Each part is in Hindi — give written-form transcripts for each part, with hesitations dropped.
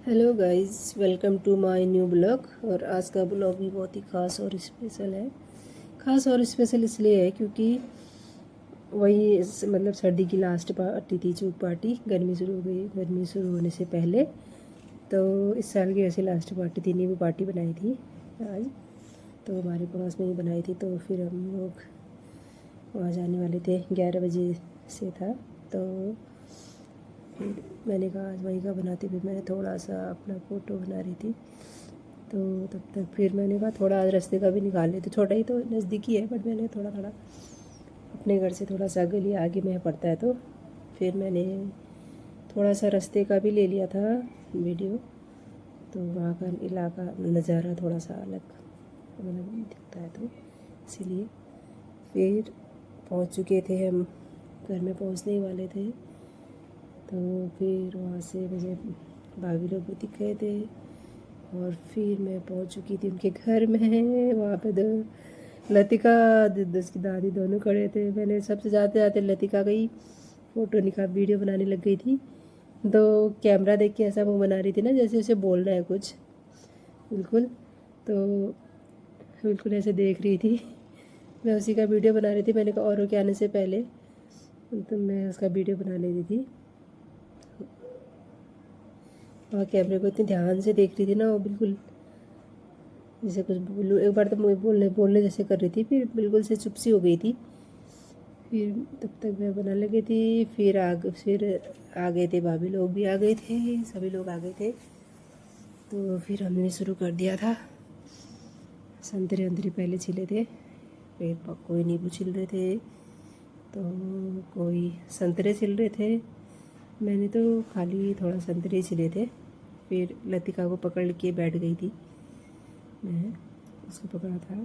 Hello guys, welcome to my new blog. और आज का ब्लॉग भी बहुत ही ख़ास और स्पेशल है। ख़ास और स्पेशल इसलिए है क्योंकि वही मतलब सर्दी की लास्ट पार्टी थी, चूक पार्टी। गर्मी शुरू हो गई, गर्मी शुरू होने से पहले तो इस साल की ऐसी लास्ट पार्टी थी। नींबू पार्टी बनाई थी आज, तो हमारे पड़ोस में ही बनाई थी। तो फिर हम लोग वहाँ जाने वाले थे, 11 बजे से था। तो फिर मैंने कहा आज वहीं का बनाती। फिर मैं थोड़ा सा अपना फ़ोटो बना रही थी, तो तब तक फिर मैंने कहा थोड़ा आज रास्ते का भी निकाल लेते। छोटा ही तो नज़दीकी है, बट मैंने थोड़ा थोड़ा अपने घर से थोड़ा सा गली आगे में पड़ता है, तो फिर मैंने थोड़ा सा रास्ते का भी ले लिया था वीडियो। तो वहाँ का इलाका नज़ारा थोड़ा सा अलग मतलब दिखता है, तो इसीलिए फिर पहुँच चुके थे हम, घर में पहुँचने ही वाले थे। तो फिर वहाँ से मुझे भाभी लोग भी दिख गए थे और फिर मैं पहुँच चुकी थी उनके घर में। वहाँ पे लतिका उसकी दादी दोनों खड़े थे। मैंने सबसे जाते जाते लतिका का ही फ़ोटो निकाल वीडियो बनाने लग गई थी। तो कैमरा देख के ऐसा मुँह बना रही थी ना जैसे उसे बोलना है कुछ, बिल्कुल। तो बिल्कुल ऐसे देख रही थी। मैं उसी का वीडियो बना रही थी। मैंने कहा औरों के आने से पहले तो मैं उसका वीडियो बना ले रही थी। और कैमरे को इतने ध्यान से देख रही थी ना, वो बिल्कुल जैसे कुछ बोलूँ। एक बार तो मैं बोलने बोलने जैसे कर रही थी, फिर बिल्कुल से चुप सी हो गई थी। फिर तब तक मैं बनाने लगी थी। फिर आ गए थे, भाभी लोग भी आ गए थे, सभी लोग आ गए थे। तो फिर हमने शुरू कर दिया था। संतरे अंतरे पहले छिले थे, फिर कोई नींबू छिल रहे थे, तो कोई संतरे छिल रहे थे। मैंने तो खाली थोड़ा संतरे छिले थे। फिर लतिका को पकड़ के बैठ गई थी, मैं उसको पकड़ा था।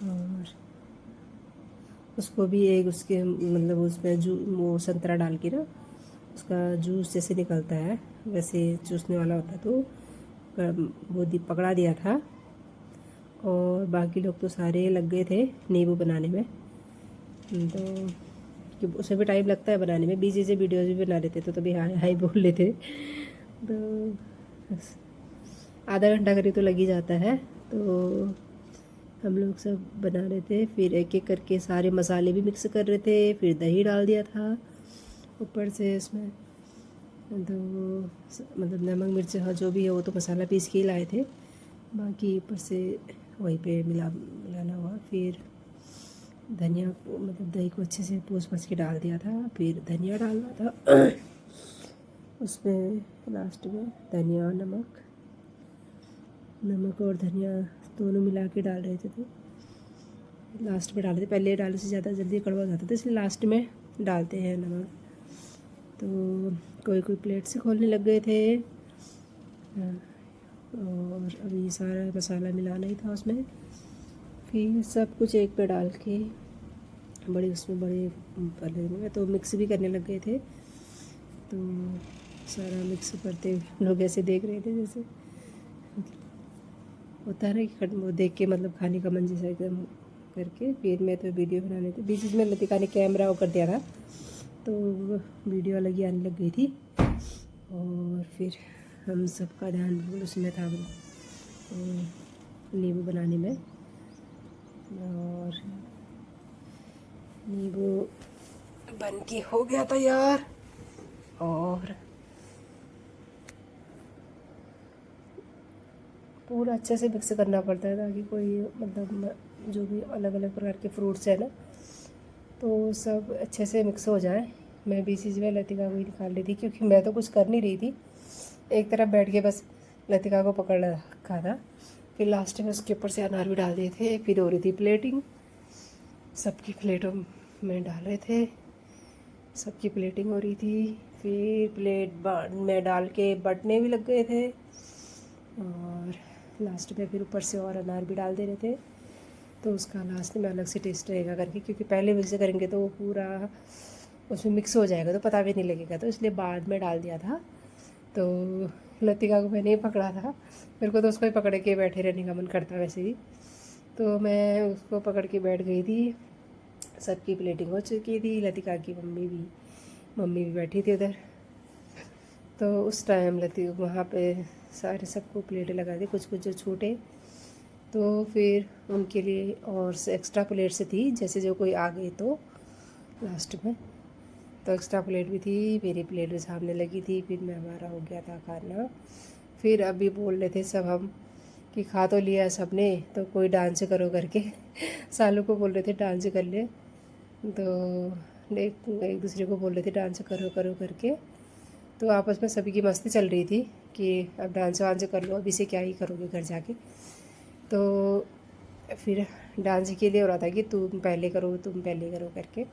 और उसको भी एक उसके मतलब उसमें वो संतरा डाल के ना उसका जूस जैसे निकलता है वैसे चूसने वाला होता है, तो वो पकड़ा दिया था। और बाकी लोग तो सारे लग गए थे नींबू बनाने में। तो कि उसे भी टाइम लगता है बनाने में, बीच से वीडियोज़ भी बना लेते, तो तभी हाय हाय बोल लेते। तो आधा घंटा करीब तो लग ही जाता है। तो हम लोग सब बना रहे थे, फिर एक एक करके सारे मसाले भी मिक्स कर रहे थे। फिर दही डाल दिया था ऊपर से उसमें। तो मतलब नमक मिर्च जो भी है वो तो मसाला पीस के ही लाए थे, बाकी ऊपर से वहीं पे मिलाना हुआ। फिर धनिया को मतलब दही को अच्छे से पोंछ के डाल दिया था। फिर धनिया डालना था उसमें लास्ट में, धनिया नमक और धनिया दोनों मिला के डाल रहे थे। तो लास्ट में डालते, पहले डालने से ज़्यादा जल्दी कड़वा हो जाता था, इसलिए लास्ट में डालते हैं नमक। तो कोई कोई प्लेट से खोलने लग गए थे। और अभी सारा मसाला मिलाना ही था उसमें। फिर सब कुछ एक पे डाल के बड़े पहले में तो मिक्स भी करने लग गए थे। तो सारा मिक्स करते लोग ऐसे देख रहे थे जैसे होता है ना कि वो देख के मतलब खाने का मन जैसा एकदम करके। फिर मैं तो वीडियो बनाने थे, बीच में लतिका ने कैमरा वो कर दिया था, तो वीडियो अलग ही आने लग गई थी। और फिर हम सबका ध्यान बिल्कुल उसमें था, नींबू बनाने में। और नींबू बन के हो गया तैयार। और पूरा अच्छे से मिक्स करना पड़ता है ताकि कोई मतलब जो भी अलग अलग प्रकार के फ्रूट्स हैं ना, तो सब अच्छे से मिक्स हो जाए। मैं भी चीज़ में लतिका को ही निकाल रही थी क्योंकि मैं तो कुछ कर नहीं रही थी, एक तरफ बैठ के बस लतिका को पकड़ रखा था। फिर लास्ट में उसके ऊपर से अनार भी डाल दिए थे। फिर हो रही थी प्लेटिंग, सबकी प्लेटों में डाल रहे थे, सबकी प्लेटिंग हो रही थी। फिर प्लेट में डाल के बटने भी लग गए थे। और लास्ट में फिर ऊपर से और अनार भी डाल दे रहे थे, तो उसका लास्ट में अलग से टेस्ट रहेगा करके, क्योंकि पहले मिक्स करेंगे तो वो पूरा उसमें मिक्स हो जाएगा तो पता भी नहीं लगेगा, तो इसलिए बाद में डाल दिया था। तो लतिका को मैंने ही पकड़ा था, मेरे को तो उसको ही पकड़ के बैठे रहने का मन करता वैसे ही, तो मैं उसको पकड़ के बैठ गई थी। सबकी प्लेटिंग हो चुकी थी, लतिका की मम्मी भी बैठी थी उधर। तो उस टाइम लती वहाँ पे सारे सबको प्लेटें लगा दी, कुछ कुछ जो छूटे तो फिर उनके लिए और एक्स्ट्रा प्लेट से थी, जैसे जो कोई आ गई तो लास्ट में तो एक्स्ट्रा प्लेट भी थी, मेरी प्लेट भी सामने लगी थी। फिर मैं हमारा हो गया था खाना। फिर अभी बोल रहे थे सब हम कि खा तो लिया सबने, तो कोई डांस करो करके सालू को बोल रहे थे डांस कर ले, तो एक दूसरे को बोल रहे थे डांस करो करो करके। तो आपस में सभी की मस्ती चल रही थी कि अब डांस वांस कर लो, अभी से क्या ही करोगे घर जाके। तो फिर डांस के लिए हो रहा था कि तुम पहले करो तुम पहले करो करके,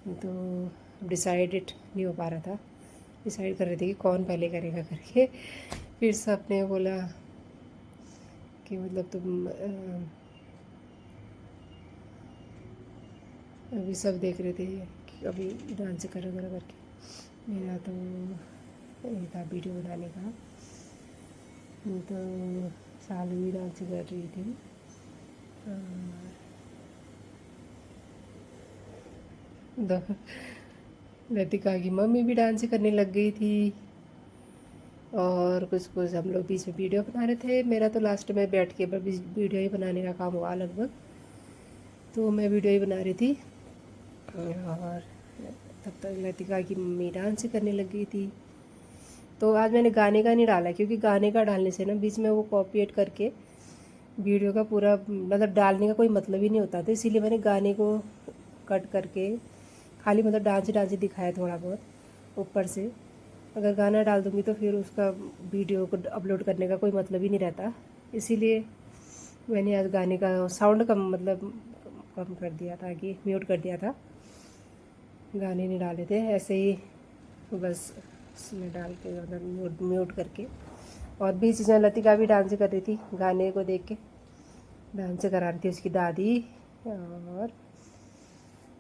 तो डिसाइडेड नहीं हो पा रहा था, डिसाइड कर रहे थे कि कौन पहले करेगा करके। फिर सबने बोला कि मतलब तुम अभी सब देख रहे थे कि अभी डांस करो करो करके। मेरा तो ये था वीडियो बनाने का, तो सालू भी डांस कर रही थी और लतिका की मम्मी भी डांस करने लग गई थी। और कुछ कुछ हम लोग बीच में वीडियो बना रहे थे। मेरा तो लास्ट में बैठ के वीडियो ही बनाने का काम हुआ लगभग, तो मैं वीडियो ही बना रही थी और तब तक लतिका की मम्मी डांस करने लग गई थी। तो आज मैंने गाने का नहीं डाला, क्योंकि गाने का डालने से ना बीच में वो कॉपीएट करके वीडियो का पूरा मतलब डालने का कोई मतलब ही नहीं होता, तो इसीलिए मैंने गाने को कट करके खाली मतलब डांस डांस दिखाया थोड़ा बहुत ऊपर से। अगर गाना डाल दूँगी तो फिर उसका वीडियो को अपलोड करने का कोई मतलब ही नहीं रहता, इसीलिए मैंने आज गाने का साउंड कम मतलब कम कर दिया था, कि म्यूट कर दिया था, गाने नहीं डाले थे ऐसे ही बस उसमें डाल के मतलब म्यूट करके। और बीच में लतिका भी डांस कर रही थी, गाने को देख के डांस करा रही थी उसकी दादी।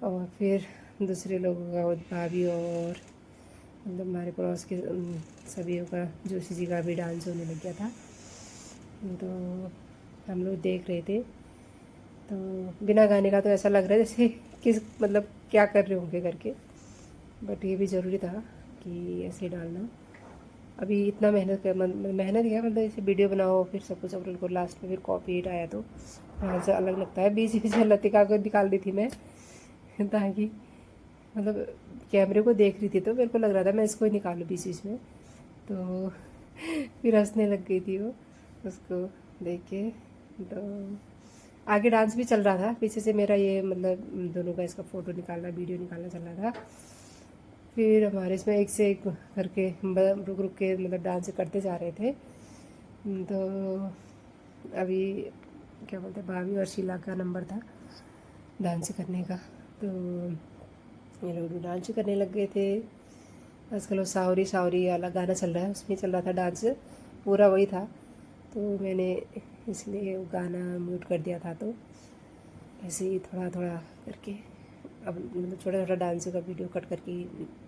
और फिर दूसरे लोगों का भाभी और मतलब हमारे पड़ोस के सभी का जोशी जी का भी डांस होने लग गया था, तो हम लोग देख रहे थे। तो बिना गाने का तो ऐसा लग रहा है जैसे किस मतलब क्या कर रहे होंगे करके, बट ये भी ज़रूरी था कि ऐसे डालना। अभी इतना मेहनत क्या मतलब इसे वीडियो बनाओ फिर सब कुछ अपलोड करो, लास्ट में फिर कॉपीराइट आया तो वहाँ से अलग लगता है। बीच बीच में लतिका को निकाल दी थी मैं ताकि मतलब कैमरे को देख रही थी तो मेरे को लग रहा था मैं इसको ही निकालूँ बीच बीच में, तो फिर हंसने लग गई थी वो उसको देख के। तो आगे डांस भी चल रहा था पीछे से, मेरा ये मतलब दोनों का इसका फ़ोटो निकालना वीडियो निकालना चल रहा था। फिर हमारे इसमें एक से एक करके रुक रुक के मतलब डांस करते जा रहे थे। तो अभी क्या बोलते भाभी और शीला का नंबर था डांस करने का, तो ये लोग भी डांस करने लग गए थे। आजकल वो सावरी सावरी वाला गाना चल रहा है, उसमें चल रहा था डांस, पूरा वही था, तो मैंने इसलिए वो गाना म्यूट कर दिया था। तो ऐसे ही थोड़ा थोड़ा करके अब मतलब छोटा छोटा डांस का वीडियो कट करके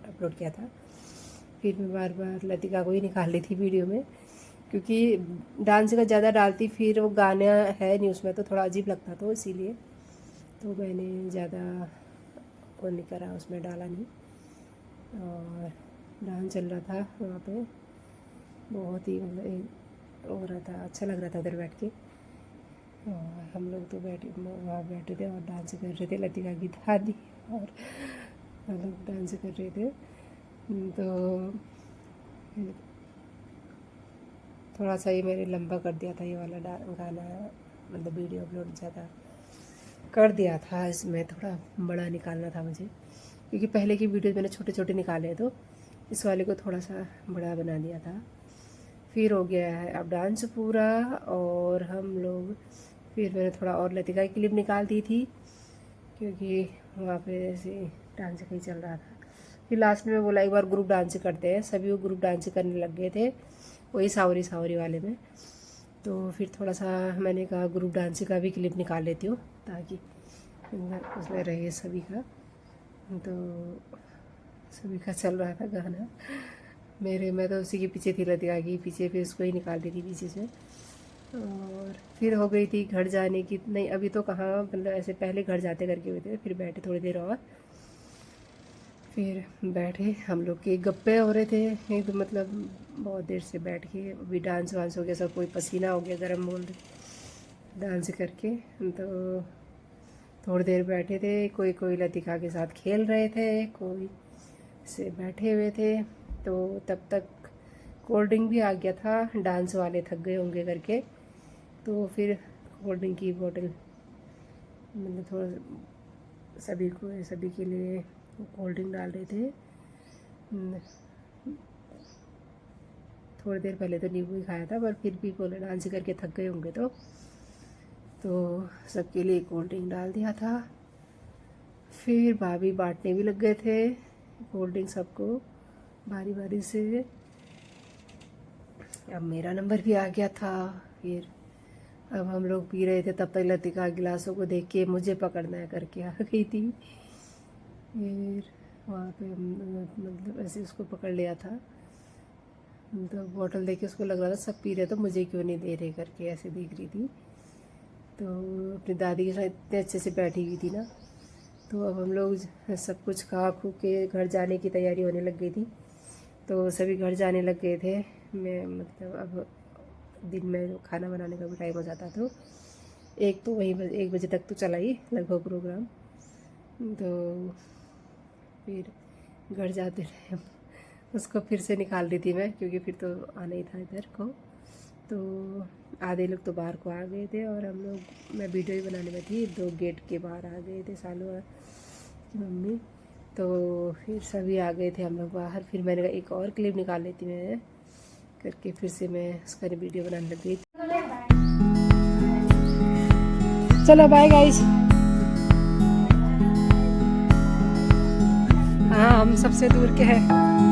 अपलोड किया था। फिर मैं बार बार लतिका को ही निकाल ली थी वीडियो में, क्योंकि डांस का ज़्यादा डालती फिर वो गाना है नहीं उसमें तो थोड़ा अजीब लगता, तो इसीलिए तो मैंने ज़्यादा वो नहीं करा, उसमें डाला नहीं। और डांस चल रहा था वहाँ पे, बहुत ही मतलब हो रहा था, अच्छा लग रहा था उधर बैठ के। और हम लोग तो वहाँ बैठे थे और डांस कर रहे थे, लतिका की दादी और हम लोग डांस कर रहे थे। तो थोड़ा सा ही मैंने लंबा कर दिया था ये वाला गाना, मतलब वीडियो अपलोड ज़्यादा कर दिया था, इसमें थोड़ा बड़ा निकालना था मुझे, क्योंकि पहले की वीडियो मैंने छोटे छोटे निकाले, तो इस वाले को थोड़ा सा बड़ा बना दिया था। फिर हो गया है अब डांस पूरा, और हम लोग फिर मैंने थोड़ा और लतिका की क्लिप निकाल दी थी, क्योंकि वहाँ पे ऐसे डांस कहीं चल रहा था। फिर लास्ट में बोला एक बार ग्रुप डांस करते हैं, सभी वो ग्रुप डांस करने लग गए थे वही सावरी सावरी वाले में। तो फिर थोड़ा सा मैंने कहा ग्रुप डांस का भी क्लिप निकाल लेती हूँ ताकि उसमें रहे सभी का। तो सभी का चल रहा था गाना मैं तो उसी के पीछे थी, लतिका के पीछे, फिर उसको ही निकाल दी थी पीछे से। और फिर हो गई थी घर जाने की, नहीं अभी तो कहाँ, मतलब ऐसे पहले घर जाते करके हुए थे, फिर बैठे थोड़ी देर और फिर बैठे हम लोग के गप्पे हो रहे थे एक तो मतलब बहुत देर से बैठ के, अभी डांस वांस हो गया सब, कोई पसीना हो गया गर्म बोल डांस करके। तो थोड़ी देर बैठे थे, कोई कोई लतिका के साथ खेल रहे थे, कोई से बैठे हुए थे। तो तब तक कोल्ड ड्रिंक भी आ गया था, डांस वाले थक गए होंगे करके, तो फिर कोल्ड ड्रिंक की बोतल मतलब थोड़ा सभी के लिए कोल्ड ड्रिंक डाल रहे थे। थोड़ी देर पहले तो नींबू ही खाया था, पर फिर भी बोले डांस करके थक गए होंगे तो सबके लिए कोल्ड ड्रिंक डाल दिया था। फिर भाभी बांटने भी लग गए थे कोल्ड ड्रिंक सबको बारी बारी से। अब मेरा नंबर भी आ गया था। फिर अब हम लोग पी रहे थे, तब तक लतिका गिलासों को देख के मुझे पकड़ना है करके आ गई थी। फिर वहाँ पे मतलब ऐसे उसको पकड़ लिया था, तो बॉटल देख के उसको लग रहा था सब पी रहे तो मुझे क्यों नहीं दे रहे करके ऐसे देख रही थी। तो अपनी दादी के साथ इतने अच्छे से बैठी हुई थी ना। तो अब हम लोग सब कुछ खा खू के घर जाने की तैयारी होने लग गई थी, तो सभी घर जाने लग गए थे। मैं मतलब अब दिन में खाना बनाने का भी टाइम हो जाता, तो वही 1 बजे तक तो चला ही लगभग प्रोग्राम। तो फिर घर जाते रहे, उसको फिर से निकाल रही थी मैं, क्योंकि फिर तो आना ही था इधर को। तो आधे लोग तो बाहर को आ गए थे और हम लोग, मैं वीडियो ही बनाने में थी, 2 गेट के बाहर आ गए थे सालू की मम्मी। तो फिर सभी आ गए थे हम लोग बाहर। फिर मैंने कहा एक और क्लिप निकाल लेती मैं करके, फिर से मैं उसका वीडियो बनाने लग गई। चलो बाय गाइस। हाँ हम सबसे दूर के हैं।